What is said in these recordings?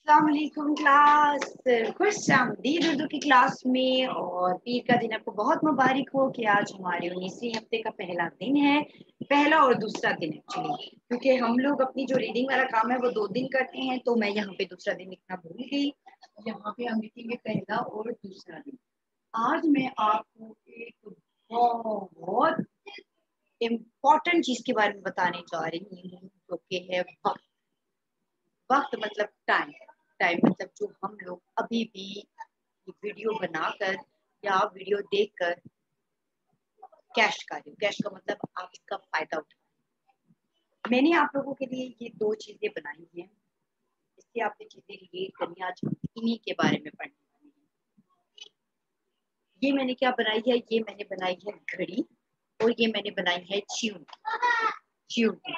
अस्सलामुअलैकुम क्लास। खुश आमदीद उर्दू की क्लास में। और पीर का दिन आपको बहुत मुबारक हो कि आज हमारे 19वीं हफ्ते का पहला दिन है। पहला और दूसरा दिन एक्चुअली, क्योंकि हम लोग अपनी जो रीडिंग वाला काम है वो 2 दिन करते हैं, तो मैं यहाँ पे दूसरा दिन लिखना भूल गई। यहाँ पे हम लिखेंगे पहला और दूसरा दिन। आज मैं आपको एक बहुत इम्पोर्टेंट चीज के बारे में बताने जा रही हूँ, जो कि है वक्त। वक्त मतलब टाइम। टाइम मतलब जो हम लोग अभी भी वीडियो बनाकर या वीडियो देखकर कैश कर रहे हो। कैश का मतलब आप इसका फायदा उठा। मैंने आप लोगों के लिए ये 2 चीजें बनाई हैं, इससे आपने चीजें रिलेट करनी। आज इन्हीं के बारे में पढ़ने वाली है। ये मैंने क्या बनाई है? ये मैंने बनाई है घड़ी, और ये मैंने बनाई है चींटी। चींटी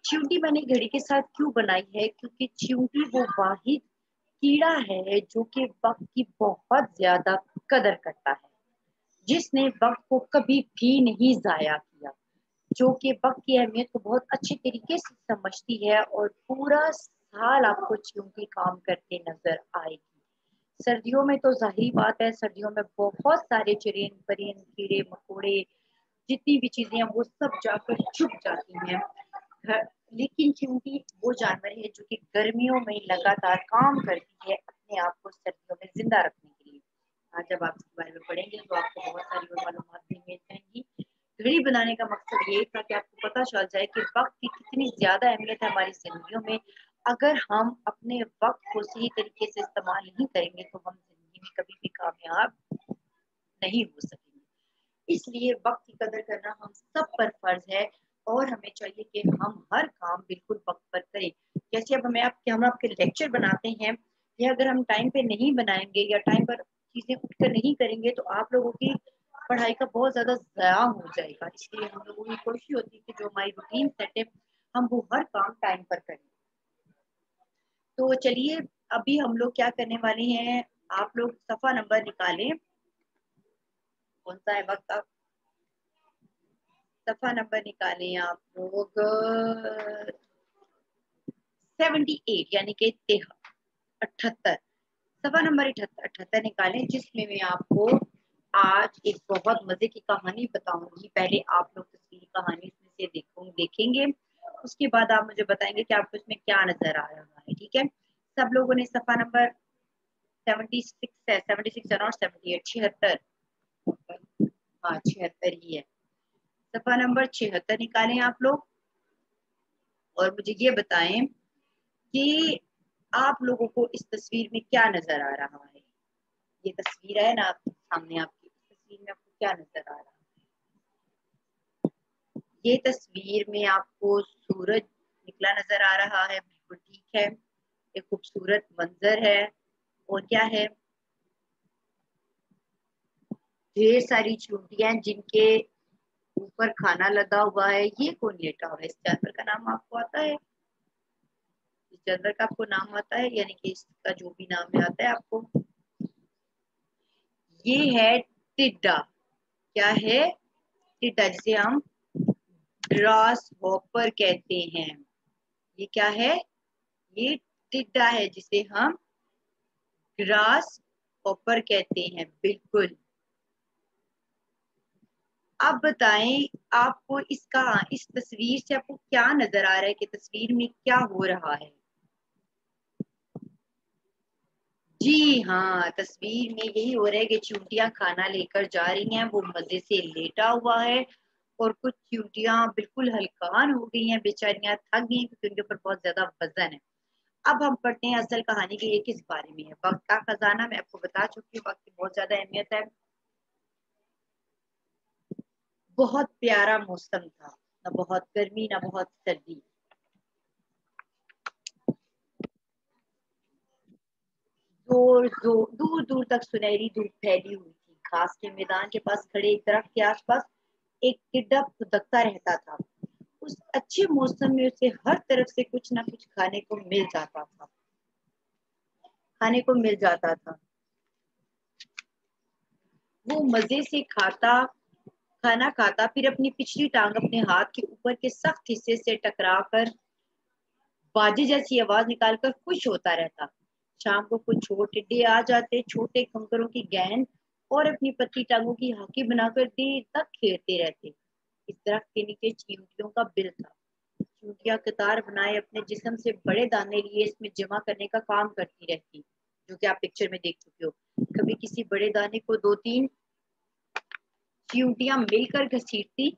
चींटी मैंने घड़ी के साथ क्यों बनाई है? क्योंकि चींटी वो वाहिद कीड़ा है जो कि वक्त की बहुत ज्यादा कदर करता है, जिसने वक्त को कभी भी नहीं जाया किया, जो कि वक्त की अहमियत को बहुत अच्छे तरीके से समझती है, और पूरा साल आपको चींटी काम करते नजर आएगी। सर्दियों में तो जाहिर बात है, सर्दियों में बहुत सारे चिड़िन परिंद कीड़े मकोड़े जितनी भी चीजें हैं वो सब जाकर छुप जाती हैं। लेकिन चींटी वो जानवर है जो कि गर्मियों में लगातार काम करती है अपने आप को सर्दियों में जिंदा रखने के लिए। आज जब आप इसके बारे में पढ़ेंगे तो आपको बहुत सारी और मालूमात भी मिल जाएंगी। घड़ी बनाने का मकसद ये था कि आपको पता चल जाए कि वक्त की कितनी ज्यादा अहमियत है हमारी जिंदगियों में। अगर हम अपने वक्त को सही तरीके से इस्तेमाल नहीं करेंगे तो हम जिंदगी में कभी भी कामयाब नहीं हो सकेंगे। इसलिए वक्त की कदर करना हम सब पर फर्ज है, और हमें चाहिए कि हम हर काम बिल्कुल वक्त पर करें। जैसे अब हम आपके लेक्चर बनाते हैं, या अगर हम टाइम पे नहीं बनाएंगे या टाइम पर चीजें उठकर नहीं करेंगे तो आप लोगों की पढ़ाई का बहुत ज्यादा ज़या हो जाएगा। इसलिए हम लोगों की कोशिश होती है कि जो हमारी रूटीन सेट है हम वो हर काम टाइम पर करें। तो चलिए, अभी हम लोग क्या करने वाले हैं, आप लोग सफा नंबर निकालें। कौन सा है वक्त? आप सफा नंबर निकालें आप लोग 78, यानी कि 78। सफा नंबर 78 निकालें, जिसमें मैं आपको आज एक बहुत मजे की कहानी बताऊंगी। पहले आप लोग तस्वीर कहानी इसमें से देखेंगे, उसके बाद आप मुझे बताएंगे कि आपको इसमें क्या नजर आ रहा है। ठीक है, सब लोगों ने सफा नंबर 76 है, 76 है नॉट 78, 76। हाँ 76 ही है। सफा नंबर 76 निकालें आप लोग, और मुझे ये बताएं कि आप लोगों को इस तस्वीर में क्या नजर आ रहा है। ये तस्वीर है ना आपके सामने, आपकी तस्वीर में आपको क्या नजर आ रहा है? ये तस्वीर में आपको सूरज निकला नजर आ रहा है, बिल्कुल ठीक है। एक खूबसूरत मंजर है। और क्या है? ढेर सारी चूंटियां जिनके ऊपर खाना लगा हुआ है। ये कौन लेटा हुआ है? इस जानवर का नाम आपको आता है? इस जानवर का आपको नाम आता है, यानी कि इसका जो भी नाम में आता है आपको? ये है टिड्डा। क्या है? टिड्डा, जिसे हम ग्रास हॉपर कहते हैं। ये क्या है? ये टिड्डा है जिसे हम ग्रास हॉपर कहते हैं, बिल्कुल। आप बताएं, आपको इस तस्वीर से आपको क्या नजर आ रहा है कि तस्वीर में क्या हो रहा है? जी हाँ, तस्वीर में यही हो रहा है कि चींटियां खाना लेकर जा रही हैं। वो मजे से लेटा हुआ है, और कुछ चींटियां बिल्कुल हलकान हो गई हैं, बेचारियां थक गई क्योंकि उनके ऊपर बहुत ज्यादा वजन है। अब हम पढ़ते हैं असल कहानी की। ये किस बारे में है? वक्त का खजाना। मैं आपको बता चुकी हूँ, वक्त की बहुत ज्यादा अहमियत है। बहुत प्यारा मौसम था, ना बहुत गर्मी ना बहुत सर्दी। दूर दूर तक सुनहरी धूप फैली हुई थी। घास के मैदान के पास खड़े एक दरख्त के आसपास एक टिड्डा फुदकता रहता था। उस अच्छे मौसम में उसे हर तरफ से कुछ ना कुछ खाने को मिल जाता था। वो मजे से खाना खाता, फिर अपनी पिछली टांग अपने हाथ के ऊपर के सख्त हिस्से से टकरा कर बाजे जैसी आवाज निकालकर खुश होता रहता। शाम को कुछ और टिड्डे आ जाते, छोटे कंकरों की गेंद और अपनी पतली टांगों की हॉकी बनाकर देर तक खेलते रहते। इस दरख्त के नीचे चींटियों का बिल था। चींटियां कतार बनाए अपने जिस्म से बड़े दाने लिए इसमें जमा करने का काम करती रहती, जो कि आप पिक्चर में देख चुके हो। कभी किसी बड़े दाने को दो तीन चींटियां मिलकर घसीटती,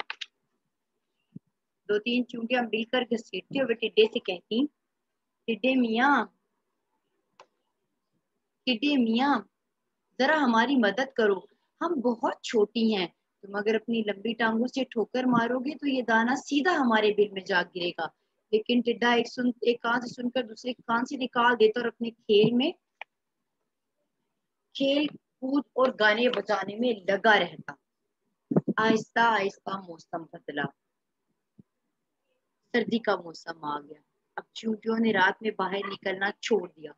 और वे टिड्डे से कहती, टिड्डे मियाँ, टिड्डे मियाँ, जरा हमारी मदद करो, हम बहुत छोटी हैं। तुम अगर अपनी लंबी टांगों से ठोकर मारोगे तो ये दाना सीधा हमारे बिल में जा गिरेगा। लेकिन टिड्डा एक कान से सुनकर दूसरे कान से निकाल देता और अपने खेल कूद और गाने बजाने में लगा रहता। आहिस्ता आहिस्ता मौसम बदला, सर्दी का मौसम आ गया। अब चींटियों ने रात में बाहर निकलना छोड़ दिया।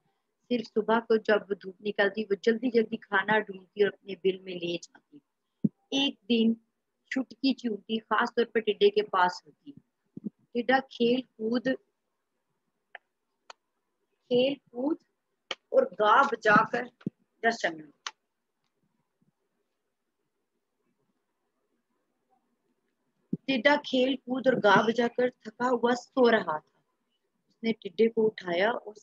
सिर्फ सुबह को जब धूप निकलती वो जल्दी जल्दी खाना ढूंढती और अपने बिल में ले जाती। एक दिन छुटकी चींटी खास तौर पर टिड्डे के पास होती। टिड्डा खेल कूद और गा बजाकर जश्न में टिड्डा खेल कूद और गा बजाकर थका हुआ सो रहा था। उसने टिड्डे को उठाया और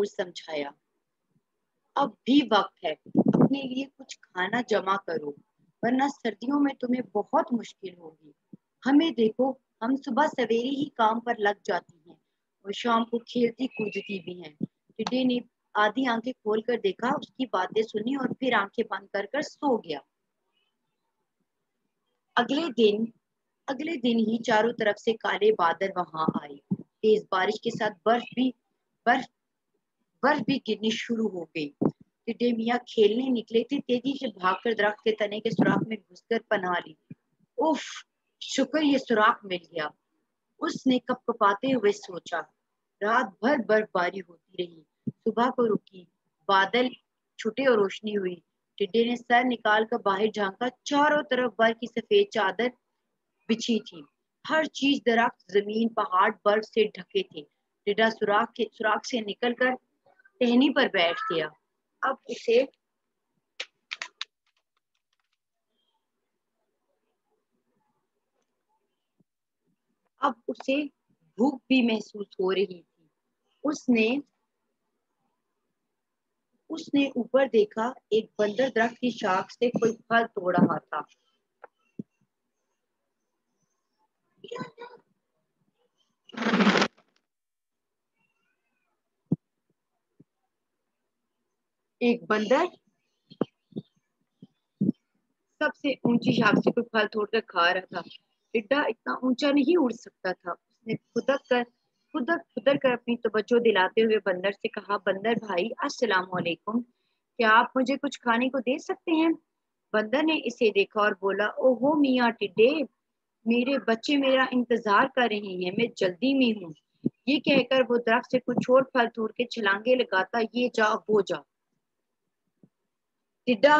समझाया, अब भी वक्त है, अपने लिए कुछ खाना जमा करो, वरना सर्दियों में तुम्हें बहुत मुश्किल होगी। हमें देखो, हम सुबह सवेरे ही काम पर लग जाती हैं और शाम को खेलती कूदती भी हैं। टिड्डे ने आधी आंखें खोलकर देखा, उसकी बातें सुनी और फिर आंखें बंद कर कर सो गया। अगले दिन अगले दिन ही चारों तरफ से काले बादल वहां आए। तेज बारिश के साथ बर्फ बर्फ भी गिरनी शुरू हो गई। टिड्डे मियाँ खेलने निकले थे, तेजी से भागकर दरख्त के तने के सुराख में घुसकर पनाह ली। उफ, शुक्र ये सुराख मिल गया, उसने कपकपाते हुए सोचा। रात भर बर्फबारी होती रही, सुबह को रुकी, बादल छुटे और रोशनी हुई। टिड्डे ने सर निकाल कर बाहर झांका, चारों तरफ बर्फ की सफेद चादर बिछी थी। हर चीज, दरख्त, जमीन, पहाड़ बर्फ से ढके थे। टिड्डा सुराख से निकलकर टहनी पर बैठ गया। अब उसे अब उसे भूख भी महसूस हो रही थी। उसने उसने ऊपर देखा, एक बंदर दरख्त की शाख से कोई फल तोड़ रहा था। एक बंदर सबसे ऊंची शाख से कोई फल तोड़कर खा रहा था। टिड्डा इतना ऊंचा नहीं उड़ सकता था। उसने खुदक कर अपनी तवज्जो दिलाते हुए बंदर से कहा, बंदर भाई, अस्सलाम वालेकुम, क्या आप मुझे कुछ खाने को दे सकते हैं? बंदर ने इसे देखा और बोला, ओहो मियाँ टिड्डे, मेरे बच्चे मेरा इंतजार कर रहे हैं, मैं जल्दी में हूँ। ये कहकर वो दरख्त से कुछ और फल तोड़ के छलांगे लगाता ये जा वो जा। टिड्डा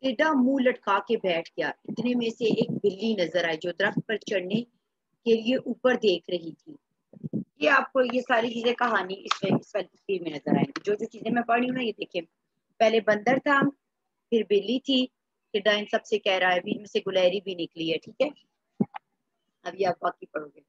टिड्डा मुंह लटका के बैठ गया। इतने में से एक बिल्ली नजर आई जो दरख्त पर चढ़ने के लिए ऊपर देख रही थी। ये आपको ये सारी चीजें कहानी इस तस्वीर में नजर आएंगी। जो जो चीजें मैं पढ़ी हूँ ना, ये देखिए, पहले बंदर था, फिर बिल्ली थी, टिड्डा इन सबसे कह रहा है, अभी इनमें से गुलहरी भी निकली है। ठीक है, अभी आप बाकी पढ़ोगे।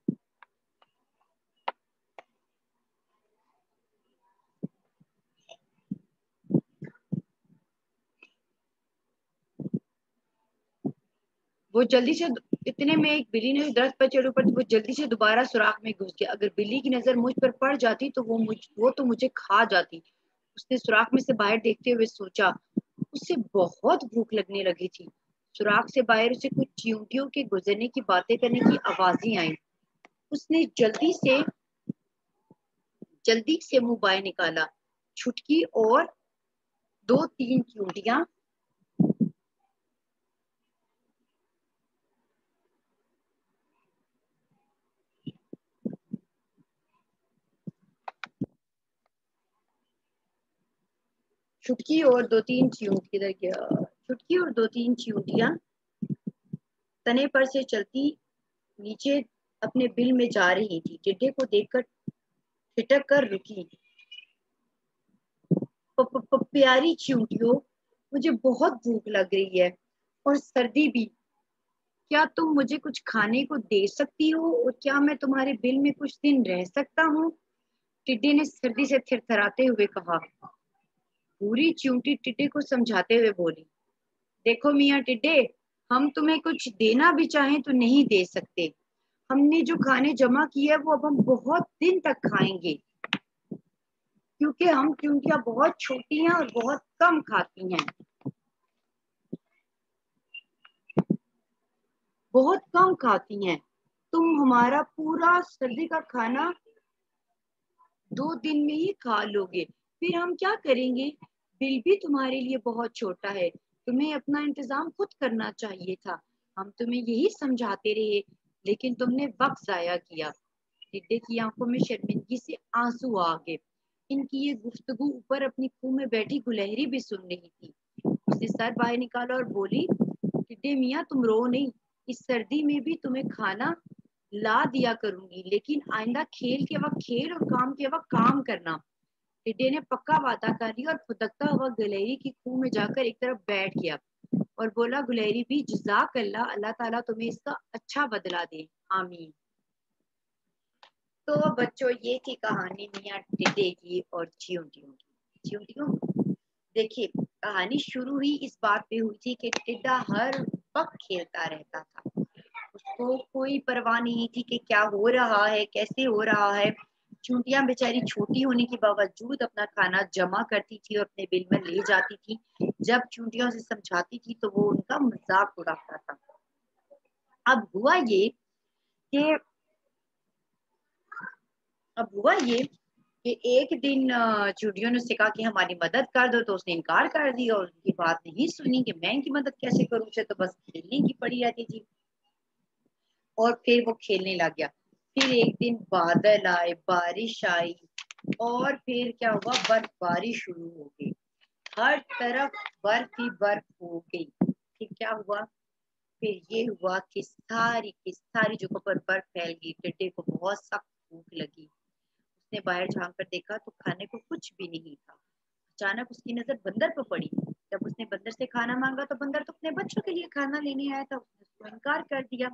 वो जल्दी से इतने में एक बिल्ली ने दरख्त पर चढ़ ऊपर, वो जल्दी से दोबारा सुराख में घुस गया। अगर बिल्ली की नजर मुझ पर पड़ जाती तो वो तो मुझे खा जाती। उसने सुराख में से बाहर देखते हुए सोचा। उसे बहुत भूख लगने लगी थी। सुराख से बाहर उसे कुछ चींटियों के गुजरने की बातें करने की आवाजें आई। उसने जल्दी से मुंह बाहर निकाला। छुटकी और दो तीन चींटियां छुटकी और दो तीन चींटियां चुटकी और 2-3 चींटियां तने पर से चलती नीचे अपने बिल में जा रही थी। टिड्डे को देखकर ठिठक कर रुकी। प्यारी चींटियों, मुझे बहुत भूख लग रही है और सर्दी भी। क्या तुम मुझे कुछ खाने को दे सकती हो और क्या मैं तुम्हारे बिल में कुछ दिन रह सकता हूँ? टिड्डे ने सर्दी से थरथराते हुए कहा। पूरी चींटी टिड्डे को समझाते हुए बोली, देखो मियाँ टिड्डे, हम तुम्हें कुछ देना भी चाहें तो नहीं दे सकते। हमने जो खाने जमा किए है वो अब हम बहुत दिन तक खाएंगे, क्योंकि हम चींटियां बहुत छोटी हैं और बहुत कम खाती हैं। बहुत कम खाती हैं। तुम हमारा पूरा सर्दी का खाना 2 दिन में ही खा लोगे, फिर हम क्या करेंगे? बिल भी तुम्हारे लिए बहुत छोटा है, तुम्हें अपना इंतजाम खुद करना चाहिए था। हम तुम्हें यही समझाते रहे, लेकिन तुमने वक्त जाया किया। टिड्डे की आंखों में शर्मिंदगी से आंसू आ गए। इनकी ये गुफ्तगू ऊपर अपनी खूह में बैठी गुलहरी भी सुन रही थी। उसने सर बाहर निकाला और बोली, टिड्डे मियाँ तुम रो नहीं, इस सर्दी में भी तुम्हें खाना ला दिया करूंगी, लेकिन आइंदा खेल के वक्त खेल और काम के वक्त काम करना। टिड्डे ने पक्का वादा कर लिया और फुदकता हुआ गुलहरी की खूह में जाकर एक तरफ बैठ गया और बोला, गुलहरी भी जज़ाक अल्लाह, अल्लाह ताला तुम्हें इसका अच्छा बदला दे, आमीन। तो बच्चों, ये थी कहानी मियाँ टिड्डे की और चींटियों की। चींटियों, देखिए, कहानी शुरू हुई इस बात पे हुई थी कि टिड्डा हर वक्त खेलता रहता था। उसको कोई परवाह नहीं थी कि क्या हो रहा है, कैसे हो रहा है। चूंटियां बेचारी छोटी होने के बावजूद अपना खाना जमा करती थी और अपने बिल में ले जाती थी। जब चूंटियों से समझाती थी तो वो उनका मजाक उड़ाता था। अब हुआ ये कि अब हुआ ये कि एक दिन चूंटियों ने उससे कहा कि हमारी मदद कर दो, तो उसने इनकार कर दिया और उनकी बात नहीं सुनी कि मैं इनकी मदद कैसे करूं, उसे तो बस खेलने की पड़ी रहती थी। और फिर वो खेलने लग गया। फिर एक दिन बादल आए, बारिश आई और फिर क्या हुआ, बर्फबारी शुरू हो गई। हर तरफ बर्फ ही बर्फ हो गई। फिर क्या हुआ, फिर ये हुआ कि की सारी जगहों पर बर्फ फैल गई। टिड्डे को बहुत सख्त भूख लगी। उसने बाहर झांक कर देखा तो खाने को कुछ भी नहीं था। अचानक उसकी नजर बंदर पर पड़ी। जब उसने बंदर से खाना मांगा तो बंदर तो अपने बच्चों के लिए खाना लेने आया था। उसने उसको इनकार कर दिया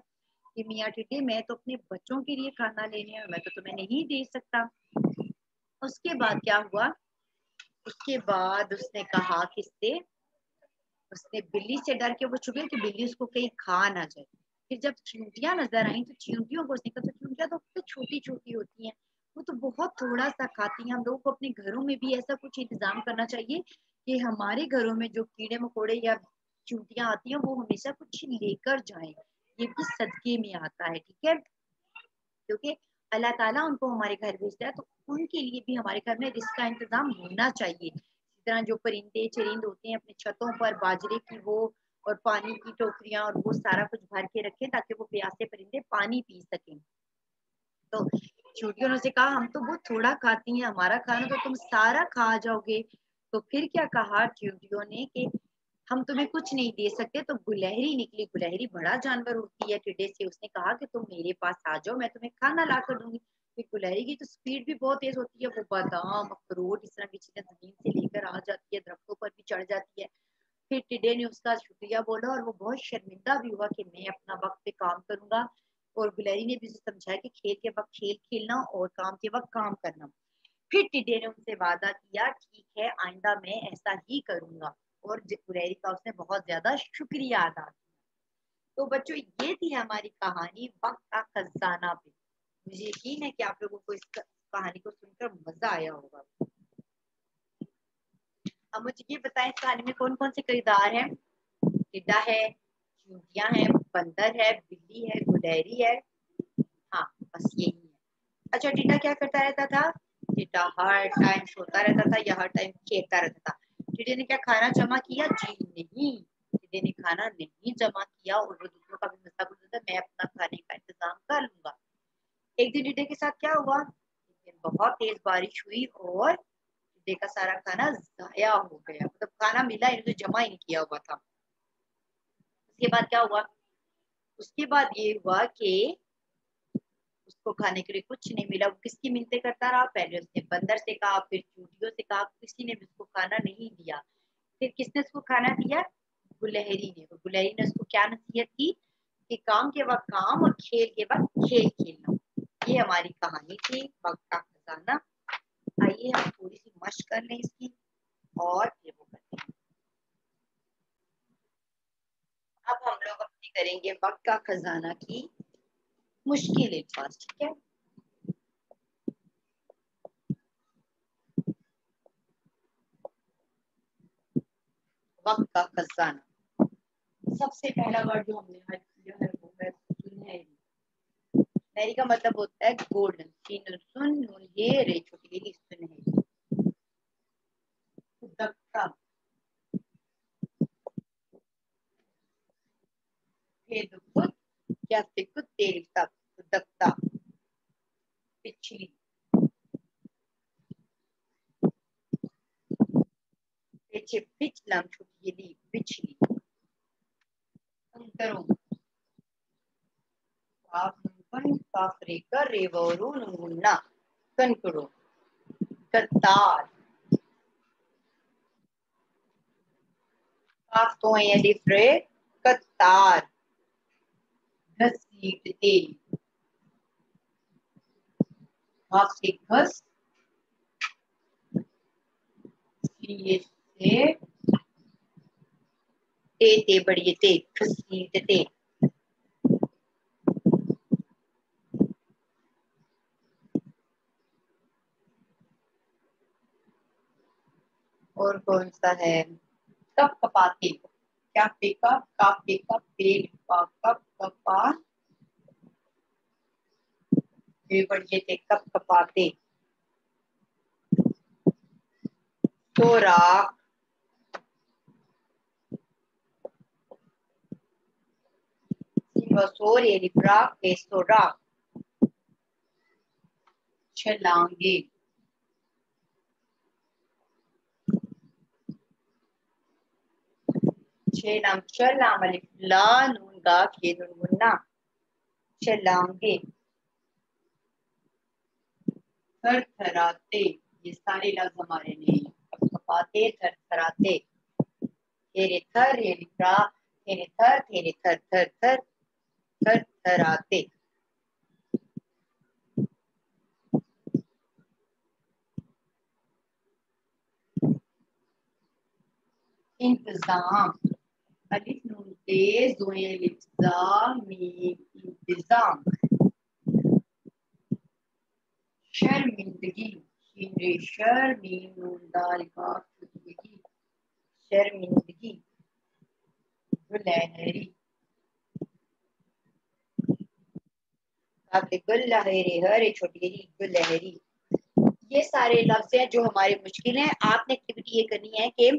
कि मियाँ टिड्डे, मैं तो अपने बच्चों के लिए खाना लेने आया, मैं तो तुम्हें नहीं दे सकता। उसके बाद क्या हुआ, उसके बाद उसने कहा किससे, उसने बिल्ली से डर के वो छुपे कि बिल्ली उसको कहीं खा ना जाए। फिर जब चींटियां नजर आई तो चींटियों को उसने कहा, तो चींटियां तो छोटी छोटी होती हैं, वो तो बहुत थोड़ा सा खाती हैं। हम लोगों को अपने घरों में भी ऐसा कुछ इंतजाम करना चाहिए कि हमारे घरों में जो कीड़े मकोड़े या चींटियां आती हैं वो हमेशा कुछ लेकर जाएं। ये भी सदके में आता है, ठीक है, क्योंकि अल्लाह ताला उनको हमारे घर भेजता है, तो उनके लिए भी हमारे घर में रिस्क का इंतजाम होना चाहिए। इस तरह जो परिंदे चरिंद होते हैं अपने छतों पर बाजरे की वो और पानी की टोकरियां और वो सारा कुछ भर के रखें ताकि वो प्यासे परिंदे पानी पी सकें। तो चूटियों ने से कहा, हम तो बहुत थोड़ा खाती हैं, हमारा खाना तो तुम सारा खा जाओगे। तो फिर क्या कहा चूटियों ने कि हम तुम्हें कुछ नहीं दे सकते। तो गुलहरी निकली। गुलहरी बड़ा जानवर होती है टिड्डे से। उसने कहा कि तुम मेरे पास आ जाओ, मैं तुम्हें खाना ला कर दूंगी। फिर गुलहरी की तो स्पीड भी बहुत तेज होती है। वो बादाम अखरोट इस तरह की चीजें जमीन से लेकर आ जाती है, दरख्तों पर भी चढ़ जाती है। फिर टिड्डे ने उसका शुक्रिया बोला और वो बहुत शर्मिंदा भी हुआ कि मैं अपना वक्त पे काम करूंगा। और गुलहरी ने भी उसे समझाया कि खेल के वक्त खेल खेलना और काम के वक्त काम करना। फिर टिड्डे ने उनसे वादा किया, ठीक है आइंदा मैं ऐसा ही करूंगा। और गुलहरी का उसने बहुत ज्यादा शुक्रिया अदा किया। तो बच्चों, ये थी हमारी कहानी वक्त का खजाना पे। मुझे यकीन है कि आप लोगों को इस कहानी को सुनकर मजा आया होगा। अब मुझे ये बताएं, इस कहानी में कौन कौन से किरदार हैं? टिड्डा है, चींटियां हैं, बंदर है, बिल्ली है, गुलहरी है। हाँ, बस यही है। अच्छा, टिड्डा क्या करता रहता था? टिड्डा हर टाइम सोता रहता था या हर टाइम खेलता रहता था। टिड्डे ने क्या खाना जमा किया? जी नहीं, टिड्डे ने खाना नहीं जमा किया और वो दूसरों का भी मजाक उड़ाता था, मैं अपना खाने का इंतजाम कर लूंगा। एक दिन टिड्डे के साथ क्या हुआ, एक दिन बहुत तेज बारिश हुई और टिड्डे का सारा खाना जाया हो गया। मतलब खाना मिला, इन्होंने जमा ही नहीं किया हुआ था। उसके बाद क्या हुआ? उसके बाद ये हुआ कि उसको खाने के लिए कुछ नहीं मिला। वो किसकी मिन्नतें करता रहा? पहले उसने बंदर से कहा, फिर चूंटियों से कहा, किसी ने भी उसको खाना नहीं दिया। फिर किसने उसको खाना दिया? गुलहरी ने। और गुलहरी ने उसको क्या नसीहत की कि काम के वक्त काम और खेल के वक्त खेल खेलना। ये हमारी कहानी थी, वक्त का खजाना। आइए हम थोड़ी सी मशक कर लें इसकी और फिर वो करते हैं। अब हम लोग अपनी करेंगे वक्त का खजाना की मुश्किल अल्फाज, ठीक है? वक्त का खजाना। सबसे पहला वर्ड जो हमने हल किया है वो है सुनहरी। सुनहरी का मतलब होता है गोल्डन। सीन सुन नून ये रे छोटी री सुनहरी। दक्का फेद खुद क्या से खुद तेरी तब दक्ता पिछली। पीछे पिछला छोटी री पिछली। अंतरों काफन काफरे कर रेवरू नुन्ना कनकरो कतार। काफ तो है डिफ्रे कतार घसीटते। घास से घस लिए से ते बढ़िए ते घसीटते। और कौन सा है? कप कपाते। क्या फेंका? का फेंका पेड़ पा कप कपा बढ़िए थे कप कपाते। सोराख सोर ये रिफ्राक के सोराख। छलांगे छे नाम चल नाम अलिफ ला नून गा खे नून मुन्ना छलांगे। थर थराते ये सारे लफ्ज हमारे नहीं। कप कपाते थर थराते। तेरे थर ये रिफ्रा तेरे थर थर थर थर थराते। इंतजाम अलिफ नून तेज दुए अलिफ मीम इंतजाम। शर्मिंदगी शीन रे शर मीम नून दाल काफ शुदगी शर्मिंदगी। गुलहरी काफी गुल लहरी हरे छोटी गुलहरी। ये सारे लफ्ज हैं जो हमारे मुश्किल हैं। आपने एक्टिविटी ये करनी है कि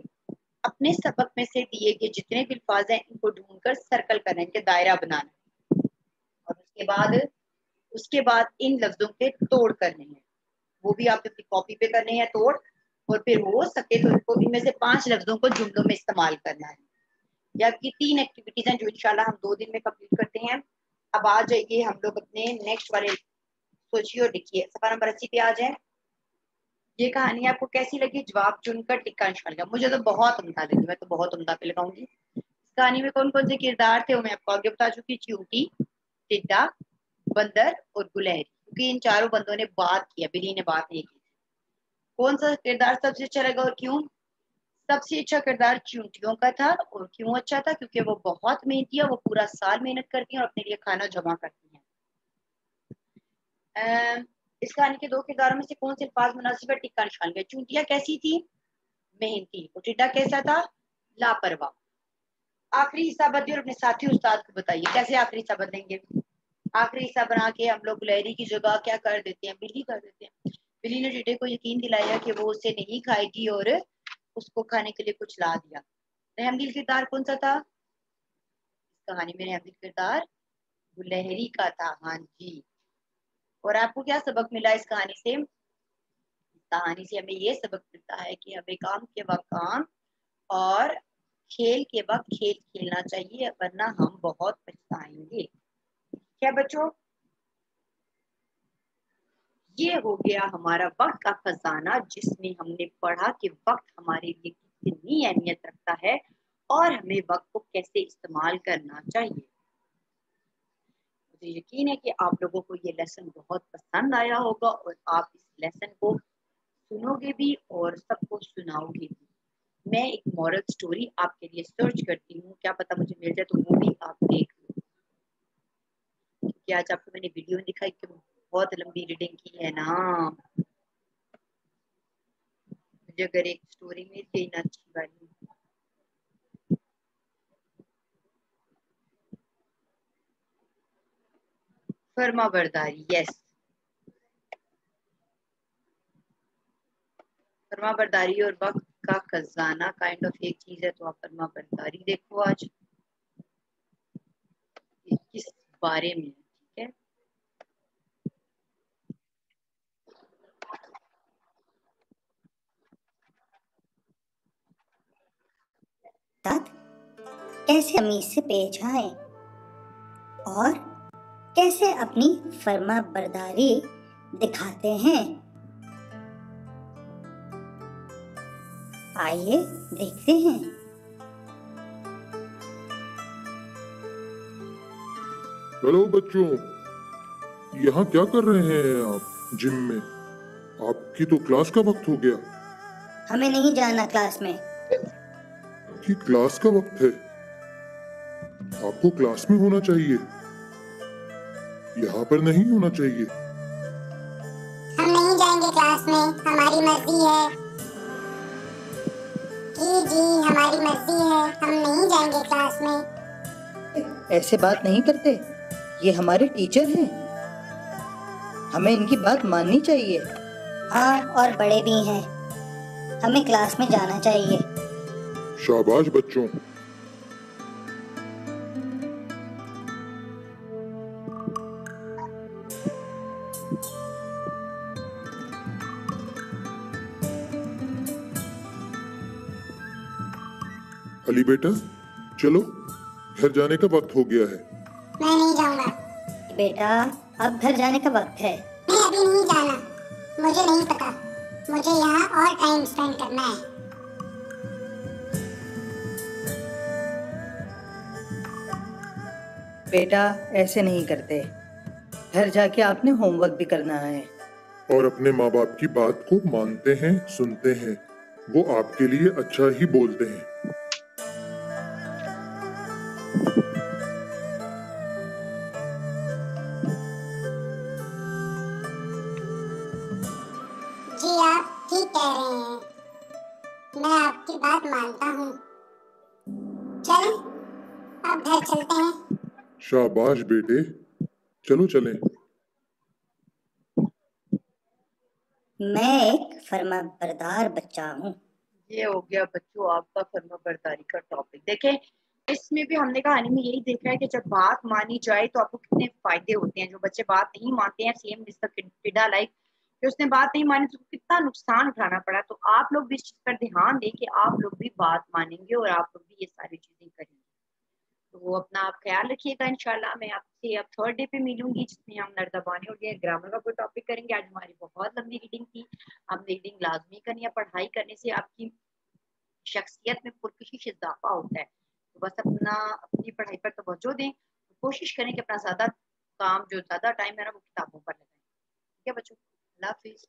अपने सबक में से दिए गए जितने भी अल्फाज हैं इनको ढूंढकर सर्कल करना है, इनके दायरा बनाना है। और उसके बाद इन लफ्जों के तोड़ करने हैं। वो भी आप अपनी कॉपी पे करने हैं तोड़। और फिर हो सके तो इनको इनमें से 5 लफ्जों को जुमलों में इस्तेमाल करना है। या की 3 एक्टिविटीज हैं जो इंशाल्लाह हम 2 दिन में कंप्लीट करते हैं। अब आ जाइए हम लोग अपने नेक्स्ट वाले सोचिए और लिखिए। सफा नंबर 80 पे आ जाए। ये कहानी आपको कैसी लगी? जवाब चुनकर टिक्का निशान लगा। मुझे तो बहुत उम्दा लगी, मैं तो बहुत उम्दा पे लगाऊंगी। इस कहानी में कौन कौन से किरदार थे वो मैं आपको आगे बता चुकी। चींटी, टिड्डा, बंदर और गुलहरी, क्योंकि इन चारों बंदों ने बात किया, बिल्ली ने बात नहीं की। कौन सा किरदार सबसे अच्छा लगा और क्यों? सबसे अच्छा किरदार चींटियों का था। और क्यों अच्छा था? क्योंकि वो बहुत मेहनती है, वो पूरा साल मेहनत करती है और अपने लिए खाना जमा करती है। इस कहानी के 2 किरदारों में से कौन से अल्फाज मुनासिब है? टिक्का निशान लगा। चूंटिया कैसी थी? मेहनती। और टिड्डा कैसा था? लापरवाह। आखिरी हिस्सा बदलिए और अपने साथी उस्ताद को बताइए कैसे आखिरी हिस्सा बदलेंगे। आखिरी हिस्सा बना के हम लोग गुलहरी की जगह क्या कर देते हैं? बिल्ली कर देते हैं। बिल्ली ने टिड्डे को यकीन दिलाया कि वो उसे नहीं खाएगी और उसको खाने के लिए कुछ ला दिया। रहमदिल किरदार कौन सा था? इस कहानी में रहमदिल किरदार गुलहरी का था। हाँ जी। और आपको क्या सबक मिला इस कहानी से? इस कहानी से हमें ये सबक मिलता है कि हमें काम के वक्त काम और खेल के वक्त खेल खेलना चाहिए, वरना हम बहुत पछताएंगे। क्या बच्चों, ये हो गया हमारा वक्त का खजाना, जिसमें हमने पढ़ा कि वक्त हमारे लिए कितनी अहमियत रखता है और हमें वक्त को कैसे इस्तेमाल करना चाहिए। मुझे यकीन है कि आप लोगों को ये लेसन बहुत पसंद आया होगा और आप इस लेसन को सुनोगे भी और सबको सुनाओगे भी। मैं एक मॉरल स्टोरी आपके लिए सर्च करती हूँ, क्या पता मुझे मिल जाए तो वो भी आप देख लो, क्योंकि आज आपको मैंने वीडियो में दिखाई कि बहुत लंबी रीडिंग की है ना। मुझे अगर एक स्टोरी मिल गई ना अच्छी वाली। फर्मा बरदारी, यस, फर्मा बरदारी और वक्त का खजाना काइंड ऑफ एक चीज है, तो आप फर्मा बरदारी देखो आज किस बारे में, ठीक है। साथ कैसे अमीर से पेश आए और कैसे अपनी फर्मा बरदारी दिखाते हैं, आइए देखते हैं। हेलो बच्चों, यहाँ क्या कर रहे हैं आप जिम में? आपकी तो क्लास का वक्त हो गया। हमें नहीं जाना क्लास में। कि क्लास का वक्त है, आपको क्लास में होना चाहिए, यहाँ पर नहीं होना चाहिए। हम नहीं जाएंगे क्लास में, हमारी मर्जी है। जी हमारी मर्जी है, हम नहीं जाएंगे क्लास में। ऐसे बात नहीं करते, ये हमारे टीचर हैं, हमें इनकी बात माननी चाहिए। हाँ, और बड़े भी हैं, हमें क्लास में जाना चाहिए। शाबाश बच्चों। अली बेटा, चलो, घर जाने का वक्त हो गया है। मैं नहीं जाऊंगा। बेटा, अब घर जाने का वक्त है। मैं अभी नहीं जाना, मुझे नहीं पता, मुझे यहाँ और टाइम स्पेंड करना है। बेटा, ऐसे नहीं करते, घर जाके आपने होमवर्क भी करना है। और अपने माँ बाप की बात को मानते हैं, सुनते हैं, वो आपके लिए अच्छा ही बोलते हैं। जी आप ठीक कह रहे हैं, मैं आपकी बात मानता हूँ। चलें, अब घर चलते हैं। शाबाश बेटे, चलो चलें। मैं एक फर्मा बरदार बच्चा हूँ। ये हो गया बच्चों आपका फर्मा बरदारी का टॉपिक। देखें, इसमें भी हमने कहानी में यही देखा है कि जब बात मानी जाए तो आपको कितने फायदे होते हैं। जो बच्चे बात नहीं मानते हैं, सेम मिस्टर किडा लाइक कि उसने बात नहीं मानी तो कितना नुकसान उठाना पड़ा। तो आप लोग भी इस चीज पर ध्यान दें कि आप लोग भी बात मानेंगे और आप लोग भी ये सारी चीजें करेंगे। तो अपना आप ख्याल रखिएगा। इंशाल्लाह मैं आपसे अब थर्ड डे पे मिलूंगी, जिसमें हम नर्दबानी और ग्रामर का कोई टॉपिक करेंगे। आज हमारी बहुत लंबी रीडिंग थी। हम रीडिंग लाजमी करनी है, पढ़ाई करने से आपकी शख्सियत में पुरकशिश इजाफा होता है। तो बस अपनी पढ़ाई पर तवज्जो दें, कोशिश करें कि अपना ज्यादा काम जो ज्यादा टाइम है ना वो किताबों पर लगाएं। ठीक है बच्चों, अल्लाह हाफिज।